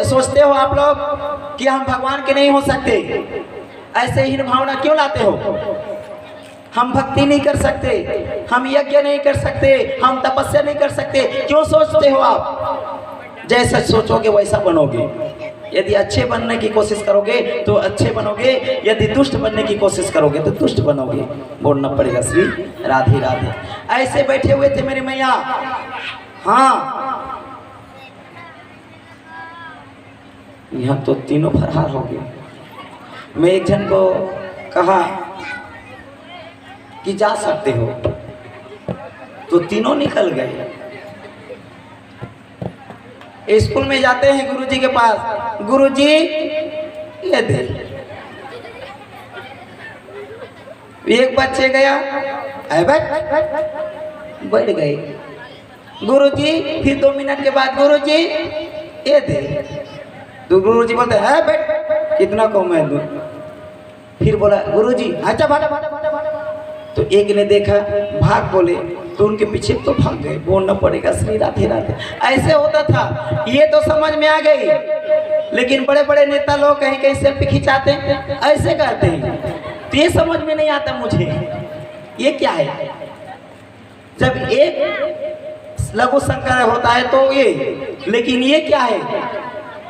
सोचते हो आप लोग कि हम भगवान के नहीं हो सकते? ऐसे हीन भावना क्यों लाते हो? हम भक्ति नहीं कर सकते, हम यज्ञ नहीं कर सकते, हम तपस्या नहीं कर सकते, क्यों सोचते हो आप? जैसा सोचोगे वैसा बनोगे। यदि अच्छे बनने की कोशिश करोगे तो अच्छे बनोगे, यदि दुष्ट बनने की कोशिश करोगे तो दुष्ट बनोगे। बोलना पड़ेगा श्री राधे राधे। ऐसे बैठे हुए थे मेरी मैया। हाँ, यहाँ तो तीनों फरार हो गए। मैं एक जन को कहा कि जा सकते हो, तो तीनों निकल गए। स्कूल में जाते हैं गुरुजी के पास, गुरुजी ये दे। एक बच्चे गया, बैठ गए। गुरुजी फिर 2 मिनट के बाद गुरुजी ये दे। तो गुरुजी बोलते हैं बैठ, कितना को मैं दूं? फिर बोला गुरुजी अच्छा भागा भागा भागा भागा। तो एक ने देखा भाग बोले तो उनके पीछे तो भाग गए। बोलना पड़ेगा श्री राधे राधे। ऐसे होता था, ये तो समझ में आ गई। लेकिन बड़े बड़े नेता लोग कहीं कहीं सेल्फी खिंचाते हैं, ऐसे करते हैं, तो ये समझ में नहीं आता मुझे ये क्या है। जब एक लघु शंकर होता है तो ये, लेकिन ये क्या है?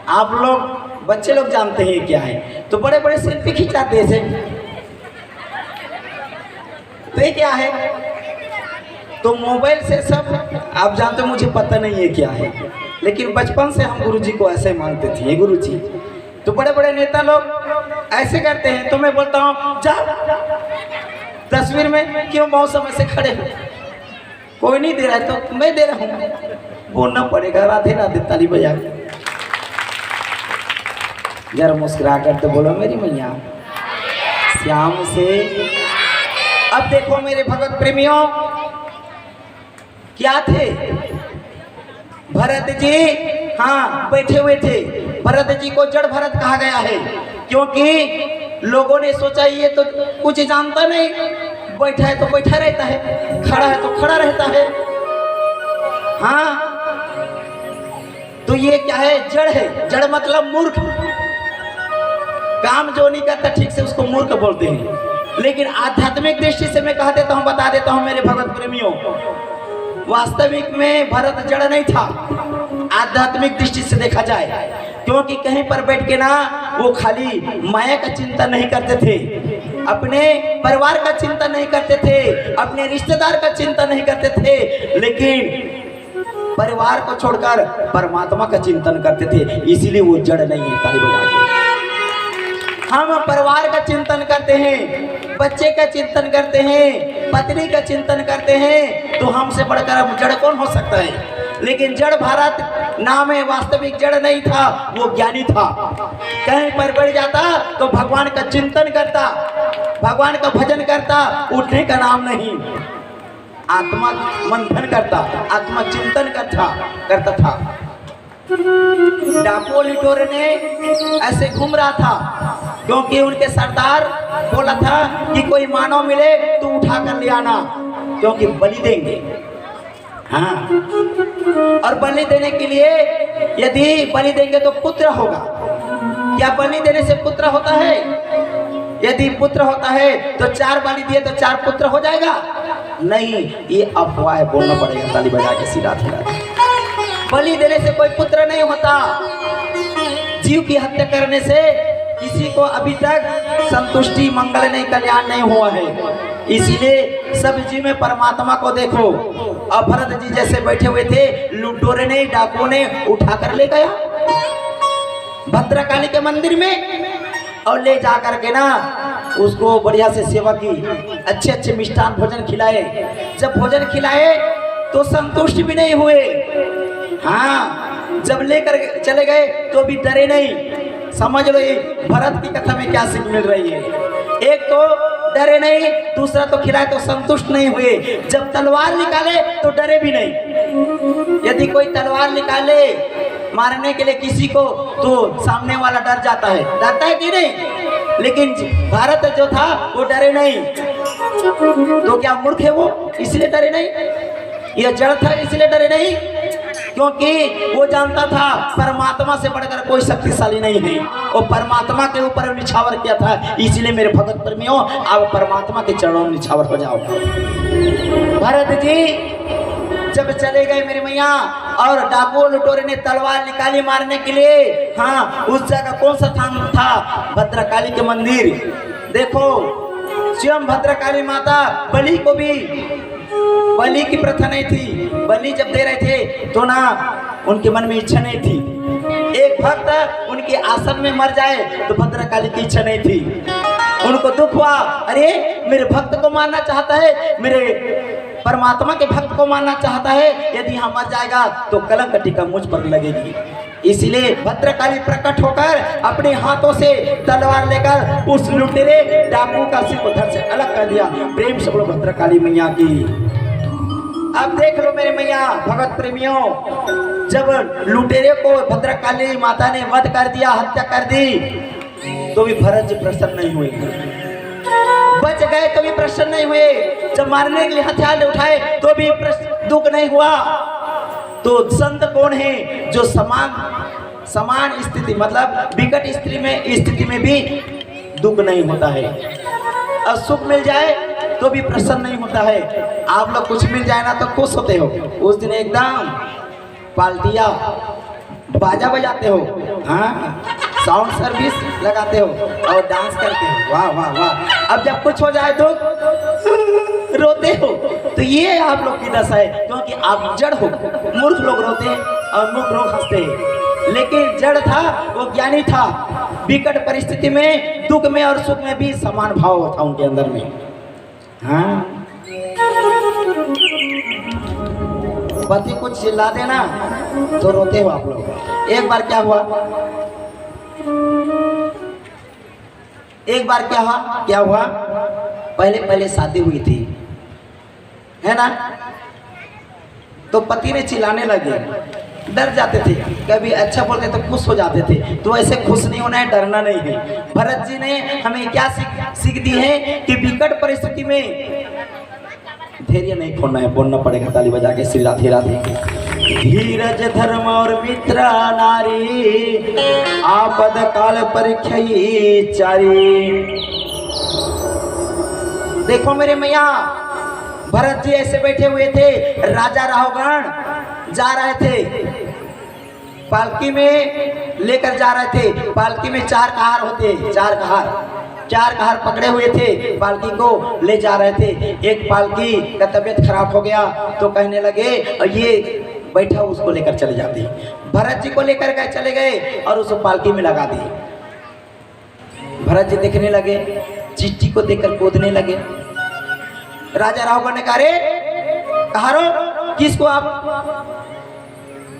आप लोग बच्चे लोग जानते हैं क्या है। तो बड़े बड़े सेल्फी खिंचाते हैं, तो ये क्या है? तो मोबाइल से सब आप जानते हो, मुझे पता नहीं है क्या है, लेकिन बचपन से हम गुरुजी को ऐसे मानते थे। गुरुजी तो बड़े बड़े नेता लोग ऐसे करते हैं, तो मैं बोलता हूँ जा तस्वीर में क्यों बहुत समय से खड़े हो, कोई नहीं दे रहा है तो मैं दे रहा हूँ। बोलना पड़ेगा राधे राधे। ताली बजा जरा मुस्कुरा कर तो बोलो मेरी मैया श्याम से। अब देखो मेरे भगवत प्रेमियों, क्या थे भरत जी? हाँ, बैठे हुए थे। भरत जी को जड़ भरत कहा गया है क्योंकि लोगों ने सोचा ये तो कुछ जानता नहीं, बैठा है तो बैठा रहता है, खड़ा है तो खड़ा रहता है। हाँ, तो ये क्या है? जड़ है। जड़ मतलब मूर्ख, काम जो नहीं करता ठीक से उसको मूर्ख बोलते हैं। लेकिन आध्यात्मिक दृष्टि से मैं कह देता हूँ, बता देता हूँ मेरे भगवत प्रेमियों, वास्तविक में भरत जड़ नहीं था आध्यात्मिक दृष्टि से देखा जाए। क्योंकि कहीं पर बैठ के ना वो खाली माया का चिंतन नहीं करते थे, अपने परिवार का चिंतन नहीं करते थे, अपने रिश्तेदार का चिंतन नहीं करते थे, लेकिन परिवार को छोड़कर परमात्मा का चिंतन करते थे। इसीलिए वो जड़ नहीं है। ताली बजा के हम परिवार का चिंतन करते हैं, बच्चे का चिंतन करते हैं, पत्नी का चिंतन करते हैं, तो हमसे बढ़कर अब जड़ कौन हो सकता है? लेकिन जड़ भारत नाम है, वास्तविक जड़ नहीं था, वो ज्ञानी था। कहीं पर बढ़ जाता तो भगवान का चिंतन करता, भगवान का भजन करता, उठने का नाम नहीं, आत्मा मंथन करता, आत्मा चिंतन करता था। डाको लिटोर ने ऐसे घूम रहा था क्योंकि उनके सरदार बोला था कि कोई मानव मिले तो उठा कर ले आना, क्योंकि बलि देंगे। हाँ, और बलि देने के लिए यदि बलि देंगे तो पुत्र होगा। क्या बलि देने से पुत्र होता है? यदि पुत्र होता है तो 4 बलि दिए तो 4 पुत्र हो जाएगा? नहीं, ये अफवाह है। बोलना पड़ेगा ताली बजा के सीधा सीधा। बलि देने से कोई पुत्र नहीं होता। जीव की हत्या करने से किसी को अभी तक संतुष्टि, मंगल नहीं, कल्याण नहीं हुआ है। इसीलिए सब जीव में परमात्मा को देखो। अब भरत जी जैसे बैठे हुए थे, लुटोरे ने, डाकुओं ने उठा कर ले गया भद्रकाली के मंदिर में, और ले जा करके ना उसको बढ़िया से सेवा की, अच्छे अच्छे मिष्ठान भोजन खिलाए। जब भोजन खिलाए तो संतुष्ट भी नहीं हुए। हाँ, जब लेकर चले गए तो भी डरे नहीं। समझ लो ये भरत की कथा में क्या सीख मिल रही है। एक तो डरे नहीं, दूसरा तो खिलाए तो संतुष्ट नहीं हुए। जब तलवार निकाले तो डरे भी नहीं। यदि कोई तलवार निकाले मारने के लिए किसी को तो सामने वाला डर जाता है, डरता है कि नहीं? लेकिन भारत जो था वो डरे नहीं। तो क्या मूर्ख है वो, इसलिए डरे नहीं? यह जड़ था इसलिए डरे नहीं? क्योंकि वो जानता था परमात्मा से बढ़कर कोई शक्तिशाली नहीं है। वो परमात्मा के ऊपर निछावर किया था। इसलिए मेरे भगत प्रेमियों, आप परमात्मा के चरणों में निछावर हो जाओ। भरत जी जब चले गए मेरे मैया, और डाकू लुटोरे ने तलवार निकाली मारने के लिए। हाँ, उस जगह कौन सा स्थान था? भद्रकाली के मंदिर। देखो, स्वयं भद्रकाली माता बलि को भी, बलि की प्रथा नहीं थी। बलि जब दे रहे थे तो ना उनके मन में इच्छा नहीं थी। एक भक्त उनके आसन में मर जाए तो भद्रकाली की इच्छा नहीं थी। उनको दुख हुआ, अरे मेरे भक्त को मारना चाहता है, मेरे परमात्मा के भक्त को मारना चाहता है। यदि यहाँ मर जाएगा तो कलंक टीका मुझ पर लगेगी। इसलिए भद्रकाली प्रकट होकर अपने हाथों से तलवार लेकर उस लुटेरे डाकू का सिर उधर से अलग कर दिया। प्रेम से बोलो भद्रकाली मैया की। अब देख लो मेरे मैया भगत प्रेमियों, जब लुटेरे को भद्रकाली माता ने वध कर दिया, हत्या कर दी, तो भी भरत जी प्रसन्न नहीं हुए। बच गए तो भी प्रसन्न नहीं हुए। जब मारने के लिए हथियार उठाए तो भी दुख नहीं हुआ। तो संत कौन है जो समान स्थिति, मतलब विकट स्थिति में भी दुख नहीं होता है, और सुख मिल जाए तो भी प्रसन्न नहीं होता है। आप लोग कुछ मिल जाए ना तो खुश होते हो। उस दिन एकदम पाल्टिया बाजा बजाते हो, हाँ, साउंड सर्विस लगाते हो और डांस करते हो। वाह वाह वाह। अब जब कुछ हो जाए तो रोते हो। तो ये आप लोग की दशा है, क्योंकि आप जड़ हो। मूर्ख लोग रोते हैं और मूर्ख लोग हंसते हैं, लेकिन जड़ था वो ज्ञानी था। विकट परिस्थिति में, दुख में और सुख में भी समान भाव था उनके अंदर में। हाँ, पति कुछ चिल्ला देना तो रोते हो आप लोग। एक बार क्या हुआ, क्या हुआ, पहले शादी हुई थी, है ना, तो पति ने चिल्लाने लगे। डर जाते थे, कभी अच्छा बोलते तो खुश हो जाते थे। तो ऐसे खुश नहीं होना है, डरना नहीं है। भरत जी ने हमें क्या सीख दी है कि विकट परिस्थिति में धैर्य नहीं खोना है। बोलना पड़ेगा ताली बजा के, श्री राधे राधे। धीरज धर्म और मित्र नारी, आपद काल परीक्षई चारी। देखो मेरे मैया, भरत जी ऐसे बैठे हुए थे, राजा राहुगण जा रहे थे, पालकी में लेकर जा रहे थे। पालकी में 4 कहार होते, 4 कहार पकड़े हुए थे, पालकी को ले जा रहे थे। एक पालकी का तबीयत खराब हो गया तो कहने लगे ये बैठा, उसको लेकर चले जाते। भरत जी को लेकर के चले गए और उसको पालकी में लगा दिए। भरत जी देखने लगे, चिट्ठी को देखकर कूदने लगे। राजा राहुगण ने कहा, रे कहारो, किसको आप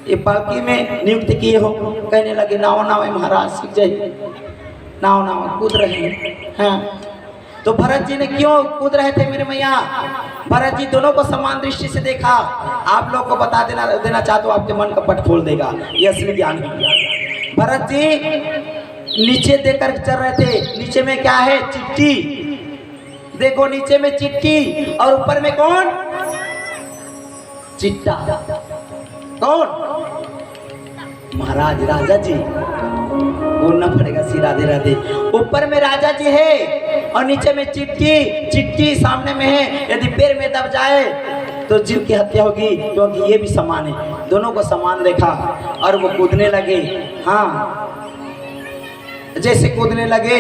ये पालकी में नियुक्त किए हो? कहने लगे, नाव महाराज, सीख जाइए, नाव कूद रहे हैं। हाँ, तो भरत जी ने क्यों कूद रहे थे मेरे मैया? भरत जी दोनों को समान दृष्टि से देखा। आप लोग को बता देना चाहता हूँ, आपके मन का पट खोल देगा, ये असली ज्ञान है। भरत जी नीचे देखकर चल रहे थे। नीचे में क्या है? चिट्ठी। देखो नीचे में चिट्ठी और ऊपर में कौन? चिट्टा। कौन? महाराज, राजा जी। बोलना पड़ेगा, श्री राधे राधे। ऊपर में राजा जी है और नीचे में चिट्ठी सामने में है। यदि पैर में दब जाए तो जीव की हत्या होगी, क्योंकि ये भी समान है। दोनों को समान देखा और वो कूदने लगे। हाँ, जैसे कूदने लगे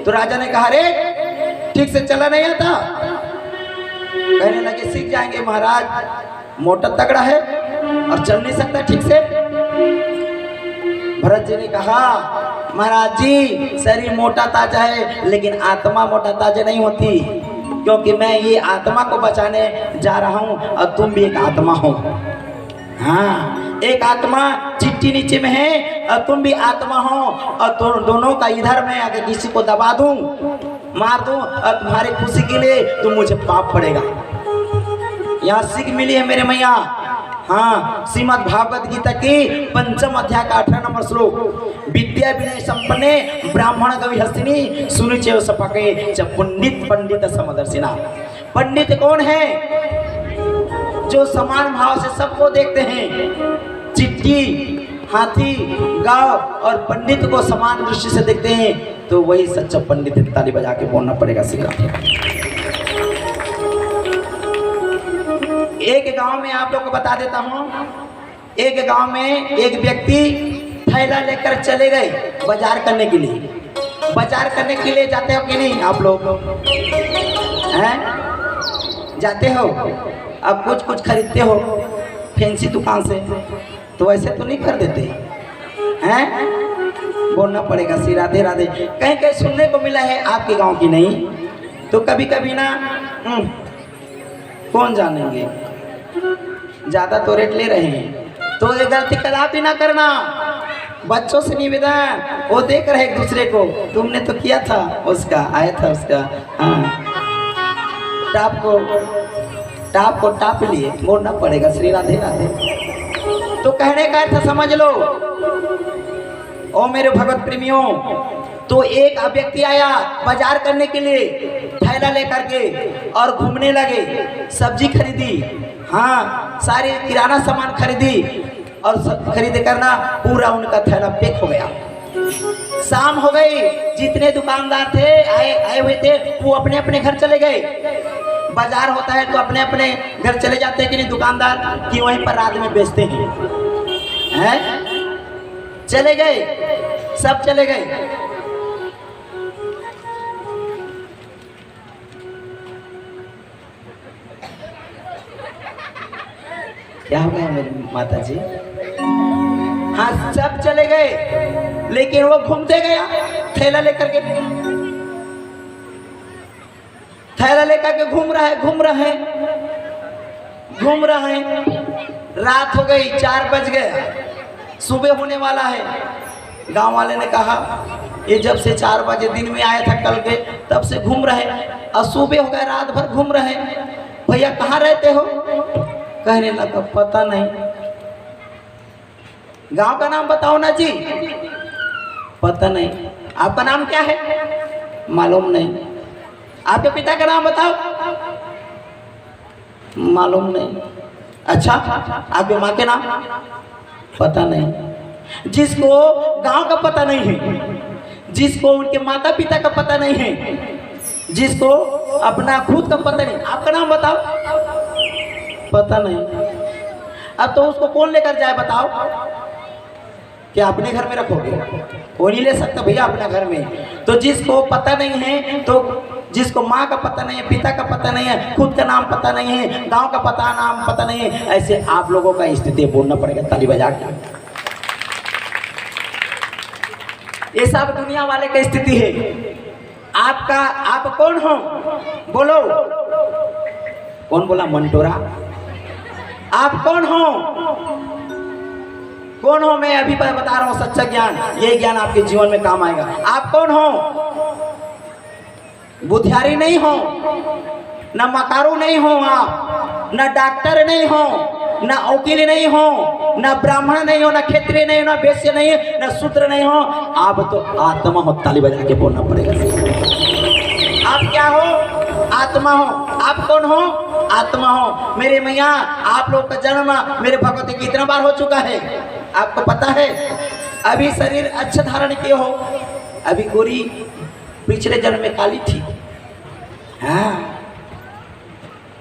तो राजा ने कहा, रे ठीक से चला नहीं आता? कहने लगे, सीख जाएंगे महाराज, मोटा तगड़ा है और चल नहीं सकता ठीक से। भरत जी ने कहा, महाराज जी, शरीर मोटा ताजा है लेकिन आत्मा मोटा ताजा नहीं होती, क्योंकि मैं ये आत्मा को बचाने जा रहा हूँ और तुम भी एक आत्मा हो। हाँ, एक आत्मा चिट्ठी नीचे में है और तुम भी आत्मा हो, और दोनों का इधर में अगर किसी को दबा दूं, मार दूं और तुम्हारी खुशी के लिए तो मुझे पाप पड़ेगा। यहाँ सीख मिली है मेरे मैया। हाँ, श्रीमद् भागवत गीता की 5th अध्याय का 18 नंबर श्लोक। विद्या विनय संपन्ने ब्राह्मण कवि हस्तिनी सुनिचेव सपके च पंडित समदर्शिना। पंडित कौन है? जो समान भाव से सबको देखते हैं। चिट्ठी, हाथी, गांव और पंडित को समान दृष्टि से देखते हैं तो वही सच्चा पंडित है। ताली बजा के बोलना पड़ेगा सिखा। एक गांव में आप लोग को बता देता हूं, एक गांव में एक व्यक्ति थैला लेकर चले गए बाजार करने के लिए। बाजार करने के लिए जाते हो कि नहीं आप लोग? हैं? जाते हो? अब कुछ कुछ खरीदते हो फैंसी दुकान से, तो ऐसे तो नहीं कर देते हैं? बोलना पड़ेगा श्री राधे राधे। कहीं कहीं सुनने को मिला है आपके गांव की नहीं, तो कभी कभी ना कौन जानेंगे, ज़्यादा तो रेट ले रहे हैं, तो ये गलती कदापि ना करना। बच्चों से निवेदन, वो देख रहे एक दूसरे को, तुमने तो किया था, उसका आया था उसका, हाँ टाप को टाप लिए बोलना पड़ेगा श्री राधे राधे। तो कहने का था समझ लो ओ मेरे भगवत प्रेमियों। तो एक व्यक्ति आया बाजार करने के लिए थैला लेकर के और घूमने लगे, सब्जी खरीदी, हाँ सारे किराना सामान खरीदी और खरीद करना पूरा उनका थैला पैक हो गया। शाम हो गई, जितने दुकानदार थे आए हुए थे वो अपने अपने घर चले गए। बाजार होता है तो अपने अपने घर चले जाते हैं कि नहीं दुकानदार, कि वहीं पर रात में बेचते हैं। चले गए, सब चले गए। क्या हो गया मेरी माता जी? हाँ सब चले गए, लेकिन वो घूमते गया थैला लेकर के, थैला लेकर के घूम रहा है। रात हो गई, 4 बज गए, सुबह होने वाला है। गांव वाले ने कहा ये जब से 4 बजे दिन में आया था कल के, तब से घूम रहे, और सुबह हो गए, रात भर घूम रहे। भैया कहाँ रहते हो? कहने लगा पता नहीं। गांव का नाम बताओ ना जी। पता नहीं। आपका नाम क्या है? मालूम नहीं। आपके पिता का नाम बताओ। मालूम नहीं। अच्छा आपके माँ के नाम? पता नहीं। जिसको गांव का पता नहीं है, जिसको उनके माता पिता का पता नहीं है, जिसको अपना खुद का पता नहीं, आपका नाम बताओ। पता नहीं। अब तो उसको कौन लेकर जाए बताओ? क्या अपने घर में रखोगे? वो नहीं ले सकता भैया अपना घर में। तो जिसको पता नहीं है, तो जिसको माँ का पता नहीं है, पिता का पता नहीं है, खुद का नाम पता नहीं है, गांव का नाम पता नहीं है, ऐसे आप लोगों का स्थिति बोलना पड़ेगा ताली बजा के। ये सब दुनिया वाले की स्थिति है। आप कौन हो? बोलो। कौन बोला? मंटोरा। आप कौन हो? कौन हो? मैं अभी बता रहा हूं सच्चा ज्ञान, ये ज्ञान आपके जीवन में काम आएगा। आप कौन हो? बुधियारी नहीं हो, ना मकारू नहीं हो आप, ना डॉक्टर नहीं हो, ना वकील नहीं हो, ना ब्राह्मण नहीं हो, ना क्षत्रिय नहीं हो, ना वैश्य नहीं हो, ना शूद्र नहीं हो। आप तो आत्मा हो। ताली बजा के बोलना पड़ेगा। आप क्या हो? आत्मा हो। आप कौन हो? आत्मा हो। मेरे मैया आप लोग का जन्म मेरे भगवती कितना बार हो चुका है आपको पता है? अभी शरीर अच्छा धारण किए हो, अभी गोरी पिछले जन्म में काली थी। हाँ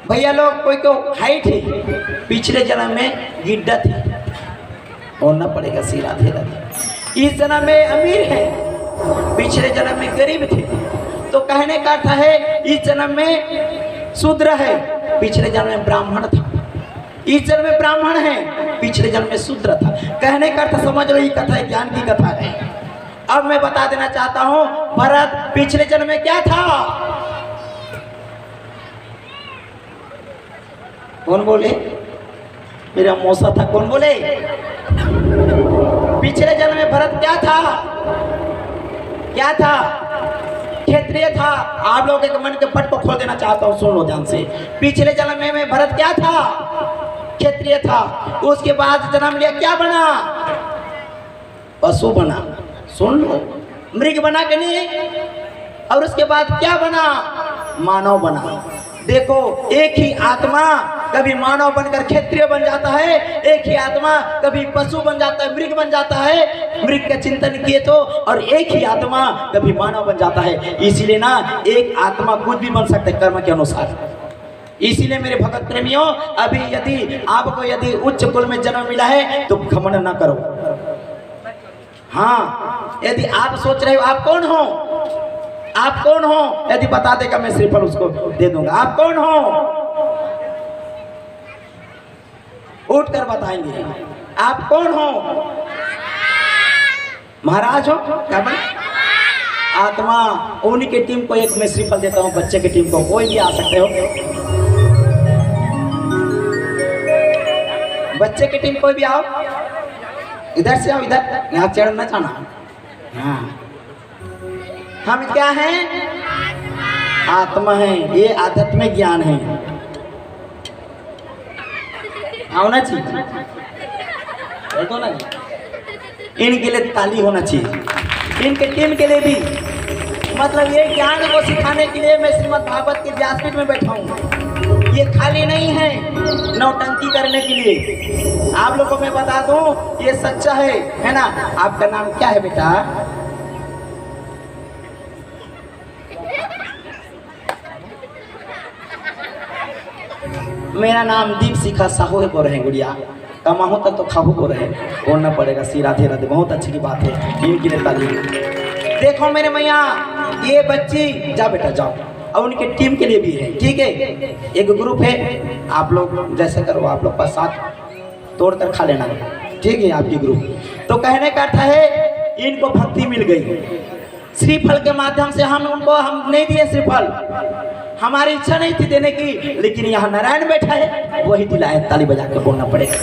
भैया लोग कोई को हाइट है, पिछले जन्म में गिड्डा थी। होना पड़ेगा श्री राधे राधे। इस जन्म में अमीर है, पिछले जन्म में गरीब थे। तो कहने का अर्थ है इस जन्म में शूद्र है, पिछले जन्म में ब्राह्मण था। इस जन्म में ब्राह्मण है, पिछले जन्म में शूद्र था। कहने का अर्थ समझ लो, ये कथा है, ज्ञान की कथा है। अब मैं बता देना चाहता हूं, भरत पिछले जन्म में क्या था? कौन बोले? मेरा मौसा था। कौन बोले? पिछले जन्म में भरत क्या था? क्या था? क्षत्रिय था। आप लोग के मन के पट को खोल देना चाहता हूं, सुन लो ध्यान से। पिछले जन्म में भरत क्या था? क्षत्रिय था। उसके बाद जन्म लिया, क्या बना? पशु बना। सुन लो, मृग बना के नहीं। और उसके बाद क्या बना? मानव बना। देखो एक ही आत्मा कभी मानव बनकर क्षत्रिय बन जाता है, एक ही आत्मा कभी पशु बन जाता है, मृग बन जाता है, मृग का चिंतन किए तो, और एक ही आत्मा कभी मानव बन जाता है। इसीलिए ना एक आत्मा कुछ भी बन सकता है कर्म के अनुसार। इसीलिए मेरे भगत प्रेमियों, अभी यदि आपको यदि उच्च कुल में जन्म मिला है तो घमंड ना करो। हाँ, यदि आप सोच रहे हो आप कौन हो, आप कौन हो, यदि बता देगा मैं श्रीफल उसको दे दूंगा। आप कौन हो, उठ कर बताएंगे आप कौन हो। महाराज हो क्या बोले, आत्मा। उन्हीं की टीम को एक मैं श्रीफल देता हूँ, बच्चे की टीम को, कोई भी आ सकते हो, बच्चे की टीम कोई भी आओ, इधर से आओ, इधर यहाँ चढ़ना चाहना। हाँ, हम क्या हैं, आत्मा है, ये आध्यात्मिक ज्ञान है। होना चाहिए, देखो ना, इनके लिए ताली होना चाहिए, इनके टीम के लिए भी। मतलब ये ज्ञान को सिखाने के लिए मैं श्रीमद् भागवत के व्यासपीठ में बैठा हूँ। ये खाली नहीं है नौटंकी करने के लिए। आप लोगों को मैं बता दूं, ये सच्चा है ना। आपका नाम क्या है बेटा? मेरा नाम दीप शिखा साहू है, बोल रहे हैं गुड़िया। कमाहू तक तो खाहू को रहे, बोलना पड़ेगा। सी राधे राधे, बहुत अच्छी की बात है, इनकी लिए ताली। देखो मेरे मैया, ये बच्ची, जा बेटा जाओ, और उनके टीम के लिए भी है, ठीक है। एक ग्रुप है, आप लोग जैसे करो, आप लोग पास साथ तोड़ कर खा लेना, ठीक है, आपकी ग्रुप। तो कहने का अर्थ है, इनको भक्ति मिल गई श्रीफल के माध्यम से। हम नहीं दिए श्रीफल, हमारी इच्छा नहीं थी देने की, लेकिन यहाँ नारायण बैठा है, वही दिलाए। ताली बजा के बोलना पड़ेगा।